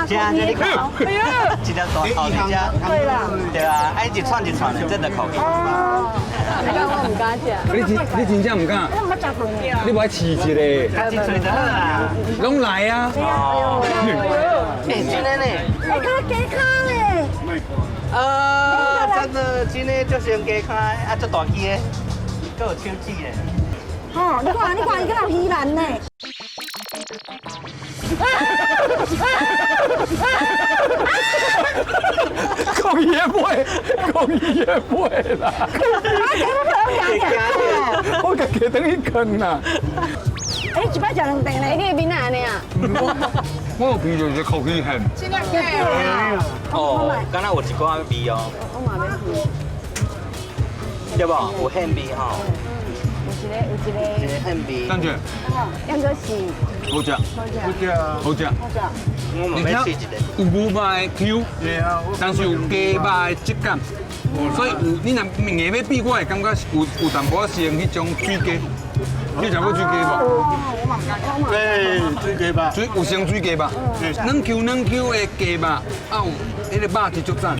这样这里烤，哎呀，一条大烤的这样，对啦，对啊，哎一串一串的，真的烤。哦，你讲我唔敢食，你真正唔敢？我冇食过呢。你不爱试一个？赶紧吹得啦！拢来啊！哦，哎，今天呢？你看鸡卡嘞，真的，今天就先给开，啊，做大鸡的，还有手指的。哦，你看，伊个有鱼腩呢。讲伊的尾，讲伊的尾啦！我家己等于坑啦。哎，一摆食两顿哎，嘞。你的面哪安尼啊？我有鼻就是口气很。哦，刚才有一罐味哦，我嘛要试。对不？有馅味吼，有一个，一个馅味。感觉两个是好食，好食。我嘛要试一个。有牛肉的 Q，但是有鸡肉的质感，所以有你若硬要比，我会感觉是有淡薄仔像迄种水鸡。你食过水鸡无？对，水鸡吧。有像水鸡吧？软 Q 的鸡肉，啊有迄个肉质足赞。